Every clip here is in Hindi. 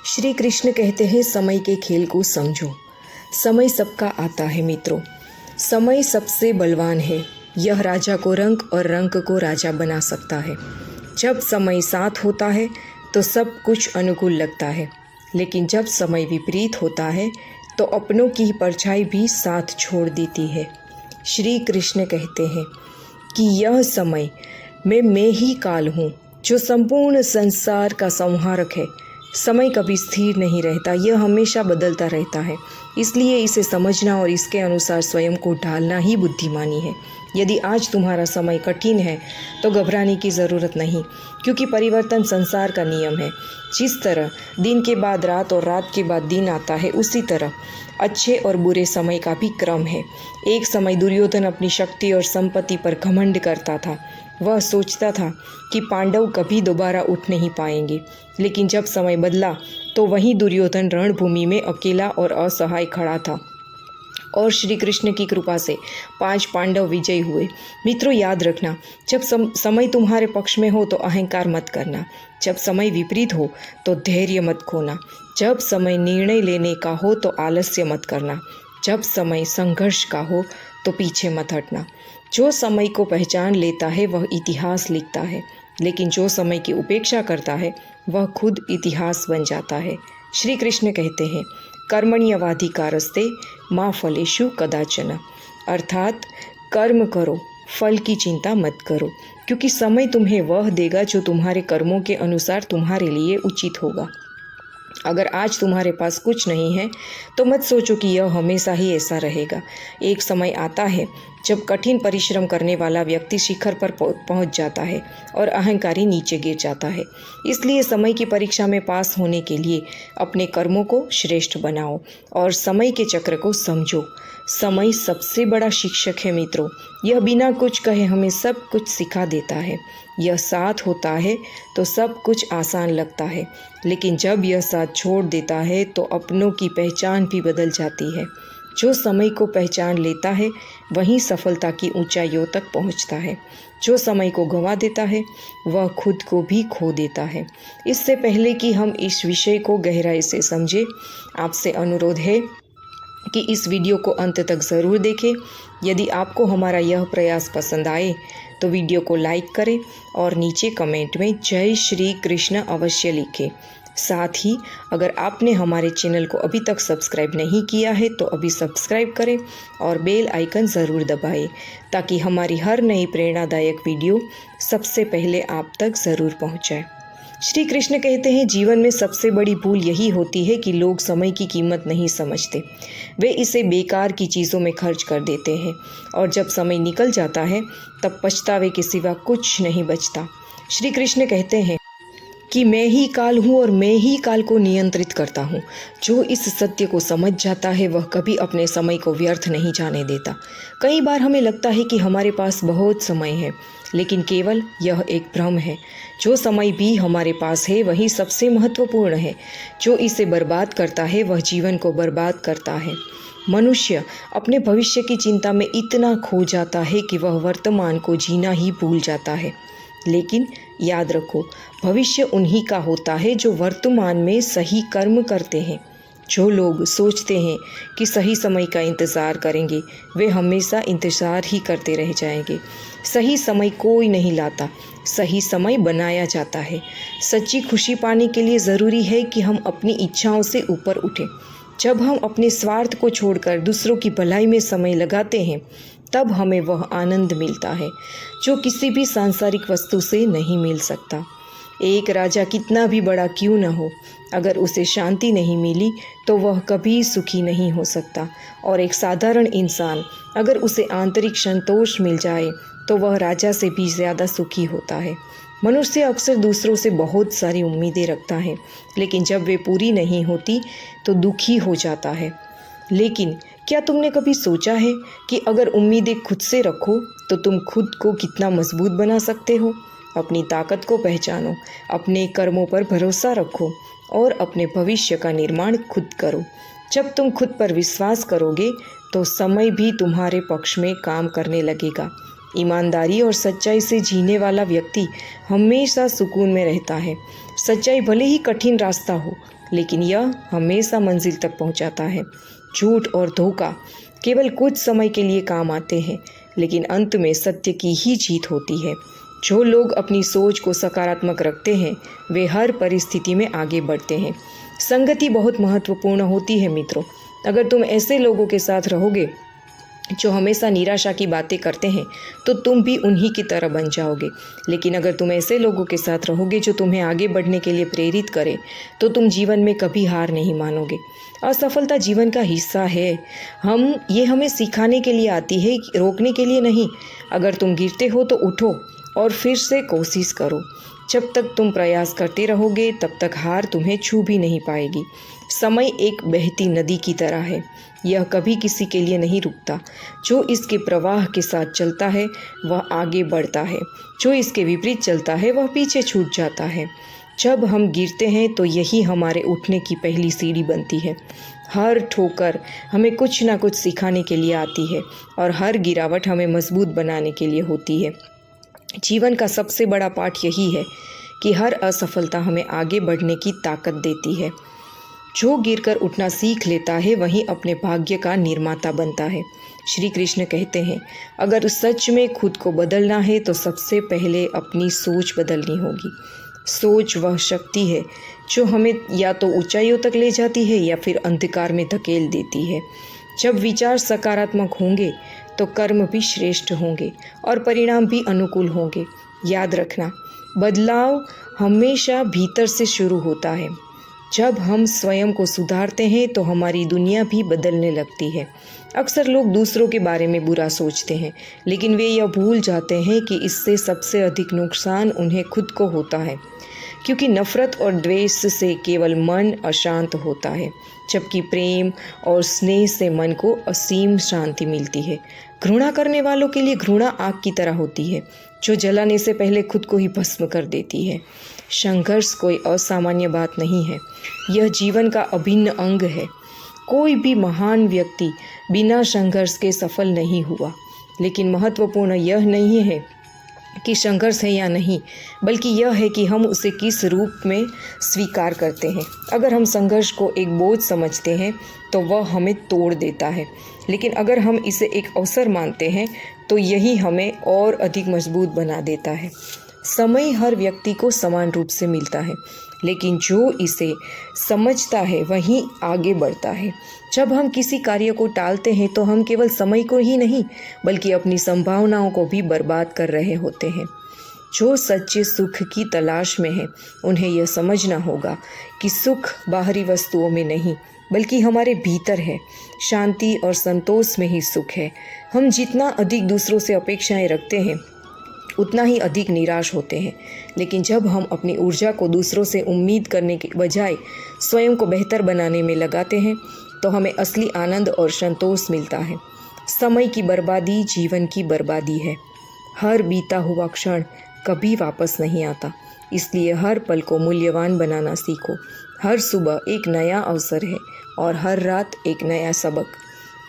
श्री कृष्ण कहते हैं समय के खेल को समझो। समय सबका आता है मित्रों। समय सबसे बलवान है। यह राजा को रंक और रंक को राजा बना सकता है। जब समय साथ होता है तो सब कुछ अनुकूल लगता है, लेकिन जब समय विपरीत होता है तो अपनों की परछाई भी साथ छोड़ देती है। श्री कृष्ण कहते हैं कि यह समय मैं ही काल हूँ जो संपूर्ण संसार का संहारक है। समय कभी स्थिर नहीं रहता, यह हमेशा बदलता रहता है। इसलिए इसे समझना और इसके अनुसार स्वयं को ढालना ही बुद्धिमानी है। यदि आज तुम्हारा समय कठिन है तो घबराने की ज़रूरत नहीं, क्योंकि परिवर्तन संसार का नियम है। जिस तरह दिन के बाद रात और रात के बाद दिन आता है, उसी तरह अच्छे और बुरे समय का भी क्रम है। एक समय दुर्योधन अपनी शक्ति और संपत्ति पर घमंड करता था। वह सोचता था कि पांडव कभी दोबारा उठ नहीं पाएंगे, लेकिन जब समय बदला तो वहीं दुर्योधन रणभूमि में अकेला और असहाय खड़ा था, और श्री कृष्ण की कृपा से 5 पांडव विजयी हुए। मित्रों, याद रखना, जब समय तुम्हारे पक्ष में हो तो अहंकार मत करना। जब समय विपरीत हो तो धैर्य मत खोना। जब समय निर्णय लेने का हो तो आलस्य मत करना। जब समय संघर्ष का हो तो पीछे मत हटना। जो समय को पहचान लेता है वह इतिहास लिखता है, लेकिन जो समय की उपेक्षा करता है वह खुद इतिहास बन जाता है। श्री कृष्ण कहते हैं, कर्मण्यवाधिकारस्ते मा फलेषु कदाचन, अर्थात कर्म करो, फल की चिंता मत करो, क्योंकि समय तुम्हें वह देगा जो तुम्हारे कर्मों के अनुसार तुम्हारे लिए उचित होगा। अगर आज तुम्हारे पास कुछ नहीं है तो मत सोचो कि यह हमेशा ही ऐसा रहेगा। एक समय आता है जब कठिन परिश्रम करने वाला व्यक्ति शिखर पर पहुंच जाता है और अहंकारी नीचे गिर जाता है। इसलिए समय की परीक्षा में पास होने के लिए अपने कर्मों को श्रेष्ठ बनाओ और समय के चक्र को समझो। समय सबसे बड़ा शिक्षक है मित्रों। यह बिना कुछ कहे हमें सब कुछ सिखा देता है। यह साथ होता है तो सब कुछ आसान लगता है, लेकिन जब यह साथ छोड़ देता है तो अपनों की पहचान भी बदल जाती है। जो समय को पहचान लेता है वही सफलता की ऊंचाइयों तक पहुंचता है। जो समय को गंवा देता है वह खुद को भी खो देता है। इससे पहले कि हम इस विषय को गहराई से समझें, आपसे अनुरोध है कि इस वीडियो को अंत तक ज़रूर देखें। यदि आपको हमारा यह प्रयास पसंद आए तो वीडियो को लाइक करें और नीचे कमेंट में जय श्री कृष्ण अवश्य लिखें। साथ ही अगर आपने हमारे चैनल को अभी तक सब्सक्राइब नहीं किया है तो अभी सब्सक्राइब करें और बेल आइकन ज़रूर दबाएं, ताकि हमारी हर नई प्रेरणादायक वीडियो सबसे पहले आप तक ज़रूर पहुंचे। श्री कृष्ण कहते हैं, जीवन में सबसे बड़ी भूल यही होती है कि लोग समय की कीमत नहीं समझते। वे इसे बेकार की चीज़ों में खर्च कर देते हैं और जब समय निकल जाता है तब पछतावे के सिवा कुछ नहीं बचता। श्री कृष्ण कहते हैं कि मैं ही काल हूँ और मैं ही काल को नियंत्रित करता हूँ। जो इस सत्य को समझ जाता है वह कभी अपने समय को व्यर्थ नहीं जाने देता। कई बार हमें लगता है कि हमारे पास बहुत समय है, लेकिन केवल यह एक भ्रम है। जो समय भी हमारे पास है वही सबसे महत्वपूर्ण है। जो इसे बर्बाद करता है वह जीवन को बर्बाद करता है। मनुष्य अपने भविष्य की चिंता में इतना खो जाता है कि वह वर्तमान को जीना ही भूल जाता है। लेकिन याद रखो, भविष्य उन्हीं का होता है जो वर्तमान में सही कर्म करते हैं। जो लोग सोचते हैं कि सही समय का इंतज़ार करेंगे, वे हमेशा इंतज़ार ही करते रह जाएंगे। सही समय कोई नहीं लाता, सही समय बनाया जाता है। सच्ची खुशी पाने के लिए ज़रूरी है कि हम अपनी इच्छाओं से ऊपर उठें। जब हम अपने स्वार्थ को छोड़कर दूसरों की भलाई में समय लगाते हैं, तब हमें वह आनंद मिलता है जो किसी भी सांसारिक वस्तु से नहीं मिल सकता। एक राजा कितना भी बड़ा क्यों न हो, अगर उसे शांति नहीं मिली तो वह कभी सुखी नहीं हो सकता। और एक साधारण इंसान अगर उसे आंतरिक संतोष मिल जाए तो वह राजा से भी ज़्यादा सुखी होता है। मनुष्य अक्सर दूसरों से बहुत सारी उम्मीदें रखता है, लेकिन जब वे पूरी नहीं होती तो दुखी हो जाता है। लेकिन क्या तुमने कभी सोचा है कि अगर उम्मीदें खुद से रखो तो तुम खुद को कितना मजबूत बना सकते हो? अपनी ताकत को पहचानो, अपने कर्मों पर भरोसा रखो और अपने भविष्य का निर्माण खुद करो। जब तुम खुद पर विश्वास करोगे तो समय भी तुम्हारे पक्ष में काम करने लगेगा। ईमानदारी और सच्चाई से जीने वाला व्यक्ति हमेशा सुकून में रहता है। सच्चाई भले ही कठिन रास्ता हो, लेकिन यह हमेशा मंजिल तक पहुंचाता है। झूठ और धोखा केवल कुछ समय के लिए काम आते हैं, लेकिन अंत में सत्य की ही जीत होती है। जो लोग अपनी सोच को सकारात्मक रखते हैं वे हर परिस्थिति में आगे बढ़ते हैं। संगति बहुत महत्वपूर्ण होती है मित्रों। अगर तुम ऐसे लोगों के साथ रहोगे जो हमेशा निराशा की बातें करते हैं तो तुम भी उन्हीं की तरह बन जाओगे। लेकिन अगर तुम ऐसे लोगों के साथ रहोगे जो तुम्हें आगे बढ़ने के लिए प्रेरित करें तो तुम जीवन में कभी हार नहीं मानोगे। असफलता जीवन का हिस्सा है। हमें सिखाने के लिए आती है, रोकने के लिए नहीं। अगर तुम गिरते हो तो उठो और फिर से कोशिश करो। जब तक तुम प्रयास करते रहोगे तब तक हार तुम्हें छू भी नहीं पाएगी। समय एक बहती नदी की तरह है, यह कभी किसी के लिए नहीं रुकता। जो इसके प्रवाह के साथ चलता है वह आगे बढ़ता है, जो इसके विपरीत चलता है वह पीछे छूट जाता है। जब हम गिरते हैं तो यही हमारे उठने की पहली सीढ़ी बनती है। हर ठोकर हमें कुछ ना कुछ सिखाने के लिए आती है और हर गिरावट हमें मजबूत बनाने के लिए होती है। जीवन का सबसे बड़ा पाठ यही है कि हर असफलता हमें आगे बढ़ने की ताकत देती है। जो गिरकर उठना सीख लेता है वहीं अपने भाग्य का निर्माता बनता है। श्री कृष्ण कहते हैं, अगर सच में खुद को बदलना है तो सबसे पहले अपनी सोच बदलनी होगी। सोच वह शक्ति है जो हमें या तो ऊंचाइयों तक ले जाती है या फिर अंधकार में धकेल देती है। जब विचार सकारात्मक होंगे तो कर्म भी श्रेष्ठ होंगे और परिणाम भी अनुकूल होंगे। याद रखना, बदलाव हमेशा भीतर से शुरू होता है। जब हम स्वयं को सुधारते हैं तो हमारी दुनिया भी बदलने लगती है। अक्सर लोग दूसरों के बारे में बुरा सोचते हैं, लेकिन वे यह भूल जाते हैं कि इससे सबसे अधिक नुकसान उन्हें खुद को होता है, क्योंकि नफरत और द्वेष से केवल मन अशांत होता है, जबकि प्रेम और स्नेह से मन को असीम शांति मिलती है। घृणा करने वालों के लिए घृणा आग की तरह होती है जो जलाने से पहले खुद को ही भस्म कर देती है। संघर्ष कोई असामान्य बात नहीं है, यह जीवन का अभिन्न अंग है। कोई भी महान व्यक्ति बिना संघर्ष के सफल नहीं हुआ। लेकिन महत्वपूर्ण यह नहीं है कि संघर्ष है या नहीं, बल्कि यह है कि हम उसे किस रूप में स्वीकार करते हैं। अगर हम संघर्ष को एक बोझ समझते हैं तो वह हमें तोड़ देता है, लेकिन अगर हम इसे एक अवसर मानते हैं तो यही हमें और अधिक मजबूत बना देता है। समय हर व्यक्ति को समान रूप से मिलता है, लेकिन जो इसे समझता है वही आगे बढ़ता है। जब हम किसी कार्य को टालते हैं तो हम केवल समय को ही नहीं बल्कि अपनी संभावनाओं को भी बर्बाद कर रहे होते हैं। जो सच्चे सुख की तलाश में है उन्हें यह समझना होगा कि सुख बाहरी वस्तुओं में नहीं बल्कि हमारे भीतर है। शांति और संतोष में ही सुख है। हम जितना अधिक दूसरों से अपेक्षाएं रखते हैं उतना ही अधिक निराश होते हैं, लेकिन जब हम अपनी ऊर्जा को दूसरों से उम्मीद करने के बजाय स्वयं को बेहतर बनाने में लगाते हैं तो हमें असली आनंद और संतोष मिलता है। समय की बर्बादी जीवन की बर्बादी है। हर बीता हुआ क्षण कभी वापस नहीं आता, इसलिए हर पल को मूल्यवान बनाना सीखो। हर सुबह एक नया अवसर है और हर रात एक नया सबक।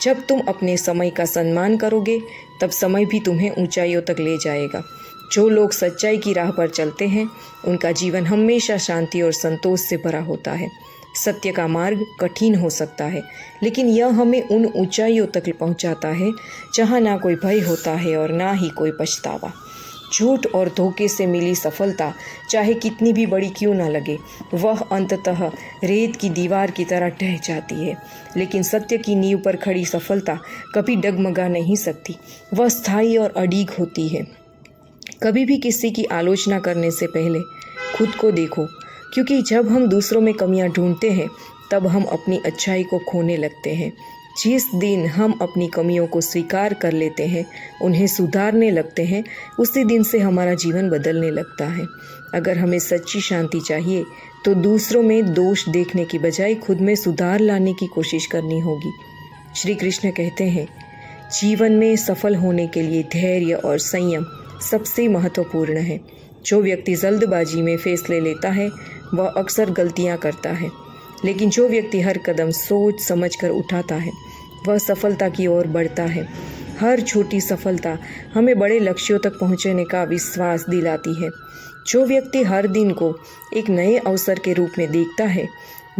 जब तुम अपने समय का सम्मान करोगे तब समय भी तुम्हें ऊंचाइयों तक ले जाएगा। जो लोग सच्चाई की राह पर चलते हैं उनका जीवन हमेशा शांति और संतोष से भरा होता है। सत्य का मार्ग कठिन हो सकता है, लेकिन यह हमें उन ऊंचाइयों तक पहुंचाता है जहां ना कोई भय होता है और ना ही कोई पछतावा। झूठ और धोखे से मिली सफलता चाहे कितनी भी बड़ी क्यों ना लगे, वह अंततः रेत की दीवार की तरह ढह जाती है। लेकिन सत्य की नींव पर खड़ी सफलता कभी डगमगा नहीं सकती, वह स्थायी और अडिग होती है। कभी भी किसी की आलोचना करने से पहले खुद को देखो, क्योंकि जब हम दूसरों में कमियां ढूंढते हैं तब हम अपनी अच्छाई को खोने लगते हैं। जिस दिन हम अपनी कमियों को स्वीकार कर लेते हैं, उन्हें सुधारने लगते हैं, उसी दिन से हमारा जीवन बदलने लगता है। अगर हमें सच्ची शांति चाहिए तो दूसरों में दोष देखने की बजाय खुद में सुधार लाने की कोशिश करनी होगी। श्री कृष्ण कहते हैं, जीवन में सफल होने के लिए धैर्य और संयम सबसे महत्वपूर्ण है। जो व्यक्ति जल्दबाजी में फैसले लेता है वह अक्सर गलतियां करता है, लेकिन जो व्यक्ति हर कदम सोच समझकर उठाता है वह सफलता की ओर बढ़ता है। हर छोटी सफलता हमें बड़े लक्ष्यों तक पहुंचने का विश्वास दिलाती है। जो व्यक्ति हर दिन को एक नए अवसर के रूप में देखता है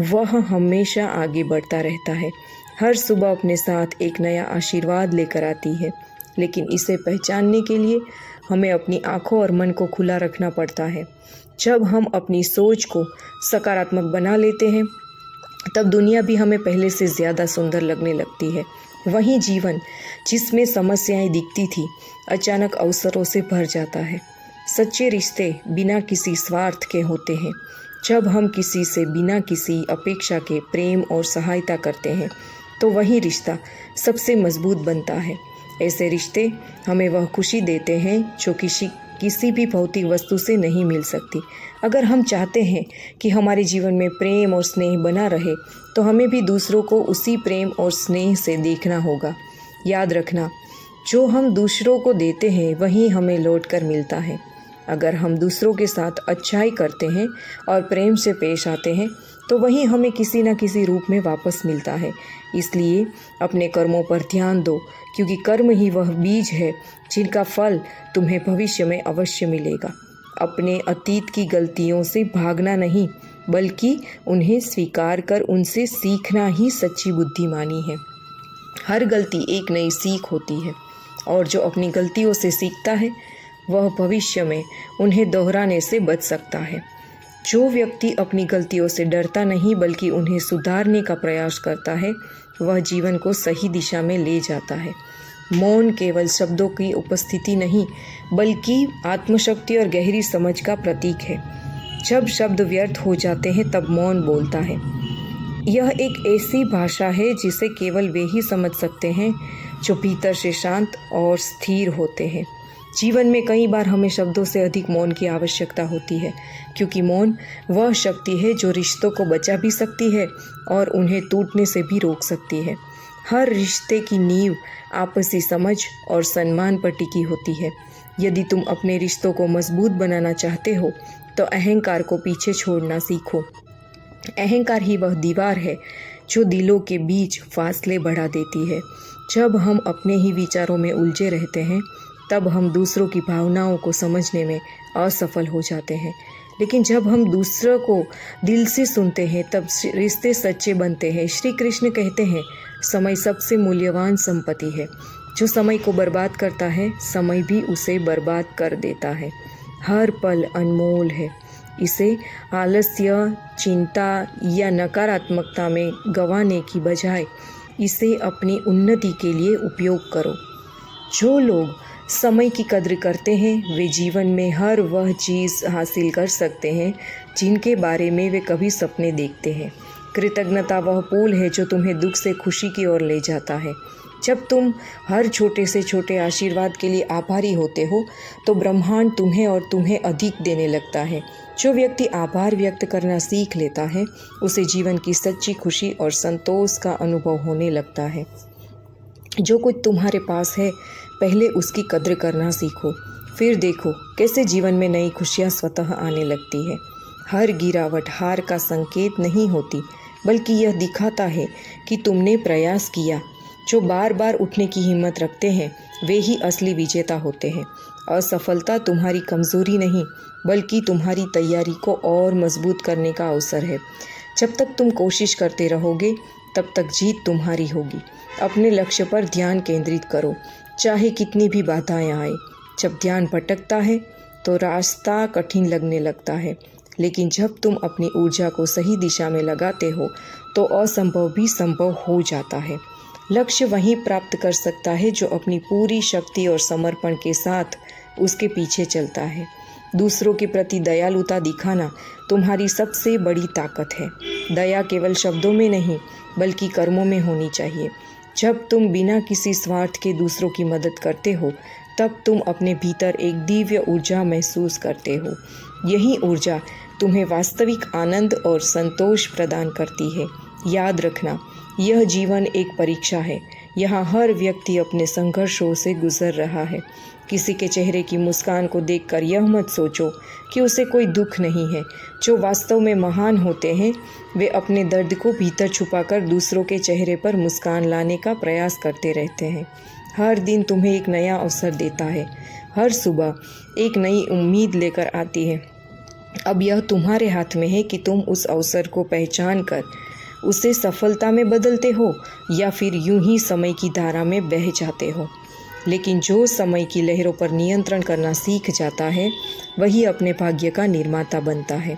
वह हमेशा आगे बढ़ता रहता है। हर सुबह अपने साथ एक नया आशीर्वाद लेकर आती है, लेकिन इसे पहचानने के लिए हमें अपनी आँखों और मन को खुला रखना पड़ता है। जब हम अपनी सोच को सकारात्मक बना लेते हैं, तब दुनिया भी हमें पहले से ज़्यादा सुंदर लगने लगती है। वहीं जीवन, जिसमें समस्याएं दिखती थी, अचानक अवसरों से भर जाता है। सच्चे रिश्ते बिना किसी स्वार्थ के होते हैं। जब हम किसी से बिना किसी अपेक्षा के प्रेम और सहायता करते हैं, तो वही रिश्ता सबसे मजबूत बनता है। ऐसे रिश्ते हमें वह खुशी देते हैं जो किसी भी भौतिक वस्तु से नहीं मिल सकती। अगर हम चाहते हैं कि हमारे जीवन में प्रेम और स्नेह बना रहे, तो हमें भी दूसरों को उसी प्रेम और स्नेह से देखना होगा। याद रखना, जो हम दूसरों को देते हैं वही हमें लौट कर मिलता है। अगर हम दूसरों के साथ अच्छाई करते हैं और प्रेम से पेश आते हैं, तो वही हमें किसी न किसी रूप में वापस मिलता है। इसलिए अपने कर्मों पर ध्यान दो, क्योंकि कर्म ही वह बीज है जिनका फल तुम्हें भविष्य में अवश्य मिलेगा। अपने अतीत की गलतियों से भागना नहीं, बल्कि उन्हें स्वीकार कर उनसे सीखना ही सच्ची बुद्धिमानी है। हर गलती एक नई सीख होती है, और जो अपनी गलतियों से सीखता है, वह भविष्य में उन्हें दोहराने से बच सकता है। जो व्यक्ति अपनी गलतियों से डरता नहीं बल्कि उन्हें सुधारने का प्रयास करता है, वह जीवन को सही दिशा में ले जाता है। मौन केवल शब्दों की उपस्थिति नहीं, बल्कि आत्मशक्ति और गहरी समझ का प्रतीक है। जब शब्द व्यर्थ हो जाते हैं, तब मौन बोलता है। यह एक ऐसी भाषा है जिसे केवल वे ही समझ सकते हैं जो भीतर से शांत और स्थिर होते हैं। जीवन में कई बार हमें शब्दों से अधिक मौन की आवश्यकता होती है, क्योंकि मौन वह शक्ति है जो रिश्तों को बचा भी सकती है और उन्हें टूटने से भी रोक सकती है। हर रिश्ते की नींव आपसी समझ और सम्मान पर टिकी होती है। यदि तुम अपने रिश्तों को मजबूत बनाना चाहते हो, तो अहंकार को पीछे छोड़ना सीखो। अहंकार ही वह दीवार है जो दिलों के बीच फासले बढ़ा देती है। जब हम अपने ही विचारों में उलझे रहते हैं, तब हम दूसरों की भावनाओं को समझने में असफल हो जाते हैं। लेकिन जब हम दूसरों को दिल से सुनते हैं, तब रिश्ते सच्चे बनते हैं। श्री कृष्ण कहते हैं, समय सबसे मूल्यवान संपत्ति है। जो समय को बर्बाद करता है, समय भी उसे बर्बाद कर देता है। हर पल अनमोल है। इसे आलस्य, चिंता या नकारात्मकता में गंवाने की बजाय इसे अपनी उन्नति के लिए उपयोग करो। जो लोग समय की कद्र करते हैं, वे जीवन में हर वह चीज़ हासिल कर सकते हैं जिनके बारे में वे कभी सपने देखते हैं। कृतज्ञता वह पुल है जो तुम्हें दुख से खुशी की ओर ले जाता है। जब तुम हर छोटे से छोटे आशीर्वाद के लिए आभारी होते हो, तो ब्रह्मांड तुम्हें और तुम्हें अधिक देने लगता है। जो व्यक्ति आभार व्यक्त करना सीख लेता है, उसे जीवन की सच्ची खुशी और संतोष का अनुभव होने लगता है। जो कुछ तुम्हारे पास है, पहले उसकी कद्र करना सीखो, फिर देखो कैसे जीवन में नई खुशियाँ स्वतः आने लगती है। हर गिरावट हार का संकेत नहीं होती, बल्कि यह दिखाता है कि तुमने प्रयास किया। जो बार बार उठने की हिम्मत रखते हैं, वे ही असली विजेता होते हैं। असफलता तुम्हारी कमज़ोरी नहीं, बल्कि तुम्हारी तैयारी को और मजबूत करने का अवसर है। जब तक तुम कोशिश करते रहोगे, तब तक जीत तुम्हारी होगी। अपने लक्ष्य पर ध्यान केंद्रित करो, चाहे कितनी भी बाधाएं आए। जब ध्यान भटकता है, तो रास्ता कठिन लगने लगता है, लेकिन जब तुम अपनी ऊर्जा को सही दिशा में लगाते हो, तो असंभव भी संभव हो जाता है। लक्ष्य वही प्राप्त कर सकता है जो अपनी पूरी शक्ति और समर्पण के साथ उसके पीछे चलता है। दूसरों के प्रति दयालुता दिखाना तुम्हारी सबसे बड़ी ताकत है। दया केवल शब्दों में नहीं, बल्कि कर्मों में होनी चाहिए। जब तुम बिना किसी स्वार्थ के दूसरों की मदद करते हो, तब तुम अपने भीतर एक दिव्य ऊर्जा महसूस करते हो। यही ऊर्जा तुम्हें वास्तविक आनंद और संतोष प्रदान करती है। याद रखना, यह जीवन एक परीक्षा है। यहाँ हर व्यक्ति अपने संघर्षों से गुजर रहा है। किसी के चेहरे की मुस्कान को देखकर यह मत सोचो कि उसे कोई दुख नहीं है। जो वास्तव में महान होते हैं, वे अपने दर्द को भीतर छुपाकर दूसरों के चेहरे पर मुस्कान लाने का प्रयास करते रहते हैं। हर दिन तुम्हें एक नया अवसर देता है। हर सुबह एक नई उम्मीद लेकर आती है। अब यह तुम्हारे हाथ में है कि तुम उस अवसर को पहचान कर उसे सफलता में बदलते हो या फिर यूं ही समय की धारा में बह जाते हो। लेकिन जो समय की लहरों पर नियंत्रण करना सीख जाता है वही अपने भाग्य का निर्माता बनता है।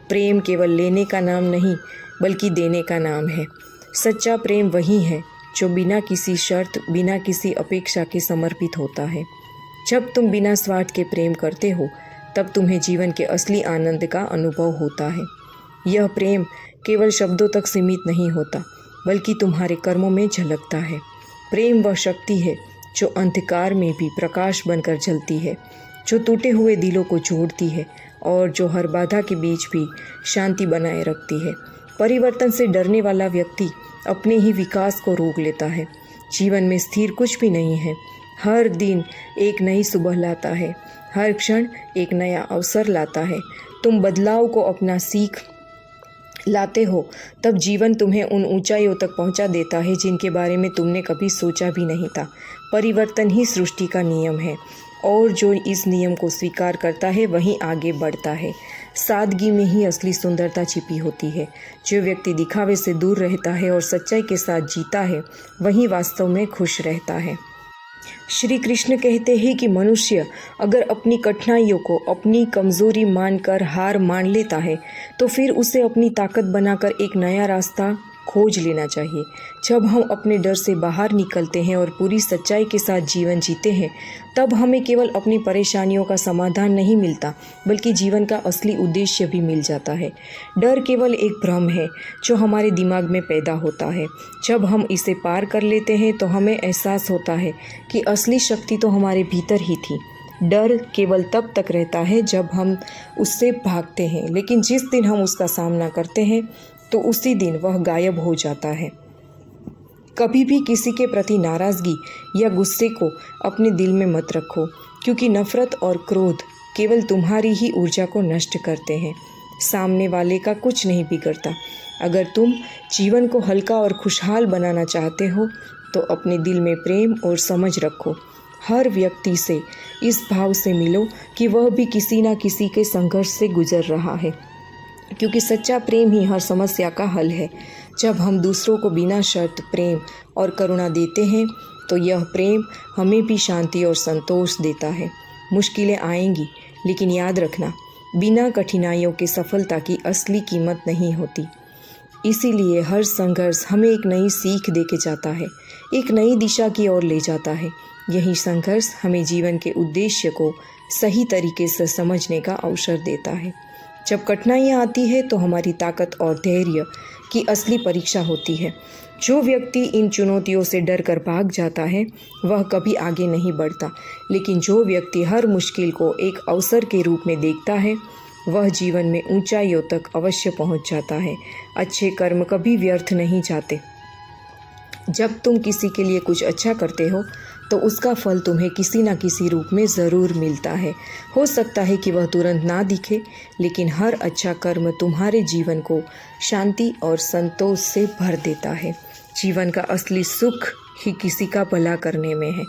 प्रेम केवल लेने का नाम नहीं बल्कि देने का नाम है। सच्चा प्रेम वही है जो बिना किसी शर्त, बिना किसी अपेक्षा के समर्पित होता है। जब तुम बिना स्वार्थ के प्रेम करते हो तब तुम्हें जीवन के असली आनंद का अनुभव होता है। यह प्रेम केवल शब्दों तक सीमित नहीं होता बल्कि तुम्हारे कर्मों में झलकता है। प्रेम वह शक्ति है जो अंधकार में भी प्रकाश बनकर जलती है, जो टूटे हुए दिलों को जोड़ती है और जो हर बाधा के बीच भी शांति बनाए रखती है। परिवर्तन से डरने वाला व्यक्ति अपने ही विकास को रोक लेता है। जीवन में स्थिर कुछ भी नहीं है। हर दिन एक नई सुबह लाता है, हर क्षण एक नया अवसर लाता है। तुम बदलाव को अपना सीख लाते हो तब जीवन तुम्हें उन ऊंचाइयों तक पहुंचा देता है जिनके बारे में तुमने कभी सोचा भी नहीं था। परिवर्तन ही सृष्टि का नियम है और जो इस नियम को स्वीकार करता है वही आगे बढ़ता है। सादगी में ही असली सुंदरता छिपी होती है। जो व्यक्ति दिखावे से दूर रहता है और सच्चाई के साथ जीता है वही वास्तव में खुश रहता है। श्री कृष्ण कहते हैं कि मनुष्य अगर अपनी कठिनाइयों को अपनी कमज़ोरी मानकर हार मान लेता है तो फिर उसे अपनी ताकत बनाकर एक नया रास्ता खोज लेना चाहिए। जब हम अपने डर से बाहर निकलते हैं और पूरी सच्चाई के साथ जीवन जीते हैं तब हमें केवल अपनी परेशानियों का समाधान नहीं मिलता बल्कि जीवन का असली उद्देश्य भी मिल जाता है। डर केवल एक भ्रम है जो हमारे दिमाग में पैदा होता है। जब हम इसे पार कर लेते हैं तो हमें एहसास होता है कि असली शक्ति तो हमारे भीतर ही थी। डर केवल तब तक रहता है जब हम उससे भागते हैं, लेकिन जिस दिन हम उसका सामना करते हैं तो उसी दिन वह गायब हो जाता है। कभी भी किसी के प्रति नाराज़गी या गुस्से को अपने दिल में मत रखो, क्योंकि नफ़रत और क्रोध केवल तुम्हारी ही ऊर्जा को नष्ट करते हैं। सामने वाले का कुछ नहीं बिगड़ता। अगर तुम जीवन को हल्का और खुशहाल बनाना चाहते हो तो अपने दिल में प्रेम और समझ रखो। हर व्यक्ति से इस भाव से मिलो कि वह भी किसी न किसी के संघर्ष से गुजर रहा है, क्योंकि सच्चा प्रेम ही हर समस्या का हल है। जब हम दूसरों को बिना शर्त प्रेम और करुणा देते हैं तो यह प्रेम हमें भी शांति और संतोष देता है। मुश्किलें आएंगी, लेकिन याद रखना, बिना कठिनाइयों के सफलता की असली कीमत नहीं होती। इसीलिए हर संघर्ष हमें एक नई सीख देके जाता है, एक नई दिशा की ओर ले जाता है। यही संघर्ष हमें जीवन के उद्देश्य को सही तरीके से समझने का अवसर देता है। जब कठिनाइयाँ आती है तो हमारी ताकत और धैर्य की असली परीक्षा होती है। जो व्यक्ति इन चुनौतियों से डर कर भाग जाता है वह कभी आगे नहीं बढ़ता, लेकिन जो व्यक्ति हर मुश्किल को एक अवसर के रूप में देखता है वह जीवन में ऊंचाइयों तक अवश्य पहुंच जाता है। अच्छे कर्म कभी व्यर्थ नहीं जाते। जब तुम किसी के लिए कुछ अच्छा करते हो तो उसका फल तुम्हें किसी न किसी रूप में ज़रूर मिलता है। हो सकता है कि वह तुरंत ना दिखे, लेकिन हर अच्छा कर्म तुम्हारे जीवन को शांति और संतोष से भर देता है। जीवन का असली सुख ही किसी का भला करने में है।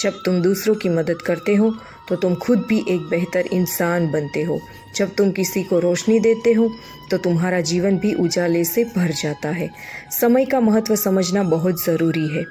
जब तुम दूसरों की मदद करते हो तो तुम खुद भी एक बेहतर इंसान बनते हो। जब तुम किसी को रोशनी देते हो तो तुम्हारा जीवन भी उजाले से भर जाता है। समय का महत्व समझना बहुत ज़रूरी है।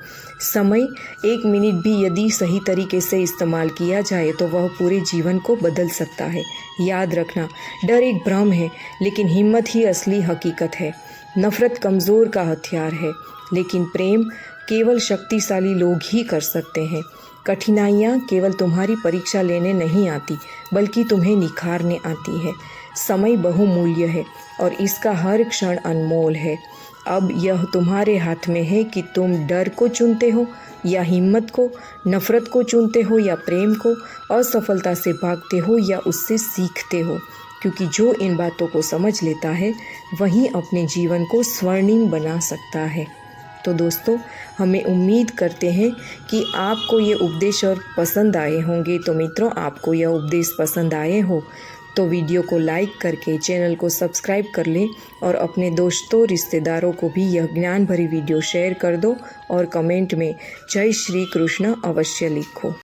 समय 1 मिनट भी यदि सही तरीके से इस्तेमाल किया जाए तो वह पूरे जीवन को बदल सकता है। याद रखना, डर एक भ्रम है, लेकिन हिम्मत ही असली हकीकत है। नफ़रत कमज़ोर का हथियार है, लेकिन प्रेम केवल शक्तिशाली लोग ही कर सकते हैं। कठिनाइयाँ केवल तुम्हारी परीक्षा लेने नहीं आती, बल्कि तुम्हें निखारने आती है। समय बहुमूल्य है और इसका हर क्षण अनमोल है। अब यह तुम्हारे हाथ में है कि तुम डर को चुनते हो या हिम्मत को, नफ़रत को चुनते हो या प्रेम को, असफलता से भागते हो या उससे सीखते हो। क्योंकि जो इन बातों को समझ लेता है वही अपने जीवन को स्वर्णिम बना सकता है। तो दोस्तों, हमें उम्मीद करते हैं कि आपको ये उपदेश और पसंद आए होंगे। तो मित्रों, आपको यह उपदेश पसंद आए हो तो वीडियो को लाइक करके चैनल को सब्सक्राइब कर लें और अपने दोस्तों, रिश्तेदारों को भी यह ज्ञान भरी वीडियो शेयर कर दो और कमेंट में जय श्री कृष्ण अवश्य लिखो।